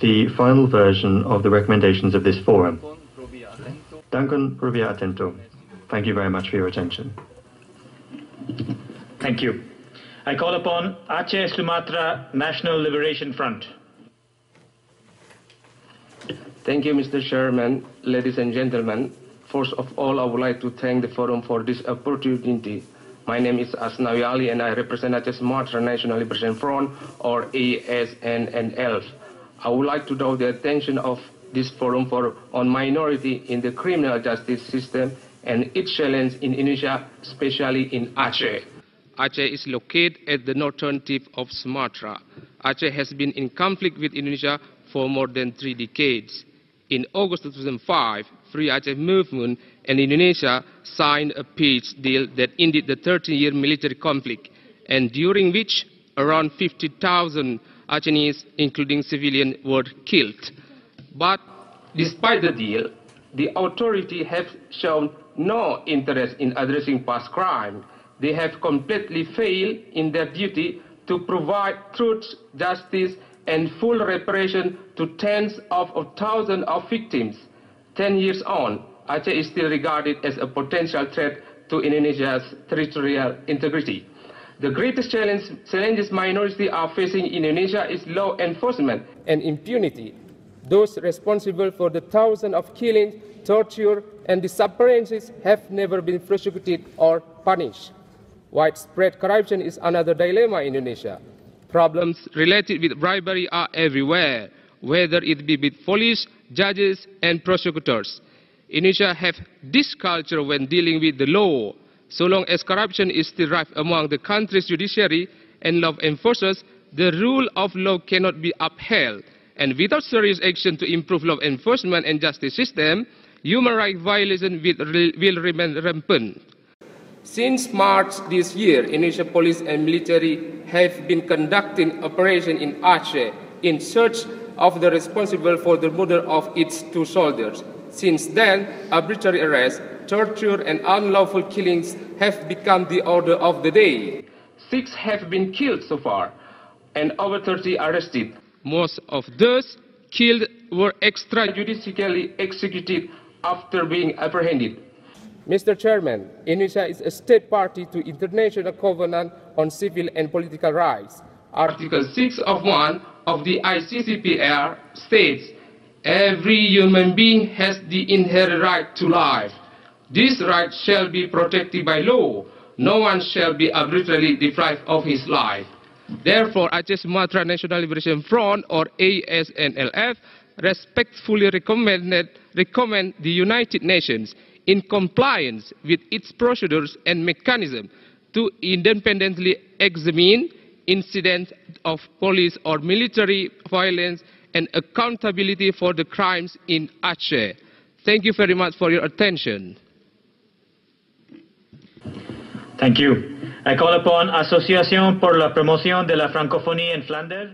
the final version of the recommendations of this forum. Danken pro via attento. Thank you very much for your attention. Thank you. I call upon Acheh Sumatra National Liberation Front. Thank you, Mr. Chairman. Ladies and gentlemen, first of all, I would like to thank the forum for this opportunity. My name is Asnlf and I represent Acheh Sumatra National Liberation Front, or Asnlf. I would like to draw the attention of this forum on minority in the criminal justice system and its challenge in Indonesia, especially in Aceh. Aceh is located at the northern tip of Sumatra. Aceh has been in conflict with Indonesia for more than 3 decades. In August 2005, Free Aceh Movement and Indonesia signed a peace deal that ended the 30-year military conflict, and during which around 50,000 Acehnese, including civilians, were killed. But despite the deal, the authorities have shown no interest in addressing past crime. They have completely failed in their duty to provide truth, justice, and full reparation to tens of thousands of victims. 10 years on, Aceh is still regarded as a potential threat to Indonesia's territorial integrity. The greatest challenges minorities are facing in Indonesia is law enforcement and impunity. Those responsible for the thousands of killings, torture, and disappearances have never been prosecuted or punished. Widespread corruption is another dilemma in Indonesia. Problems related with bribery are everywhere, whether it be with police, judges, and prosecutors. Indonesia have this culture when dealing with the law. So long as corruption is still rife among the country's judiciary and law enforcers, the rule of law cannot be upheld. And without serious action to improve law enforcement and justice system, human rights violations will remain rampant. Since March this year, Indonesian police and military have been conducting operations in Aceh in search of the responsible for the murder of its 2 soldiers. Since then, arbitrary arrests, torture, and unlawful killings have become the order of the day. 6 have been killed so far, and over 30 arrested. Most of those killed were extrajudicially executed after being apprehended. Mr. Chairman, Indonesia is a state party to International Covenant on Civil and Political Rights. Article 6(1) of the ICCPR states, every human being has the inherent right to life. This right shall be protected by law. No one shall be arbitrarily deprived of his life. Therefore, Aceh Sumatra National Liberation Front, or Asnlf, respectfully recommend the United Nations, in compliance with its procedures and mechanisms, to independently examine incidents of police or military violence and accountability for the crimes in Aceh. Thank you very much for your attention. Thank you. I call upon Asociación por la Promoción de la Francophonie en Flanders.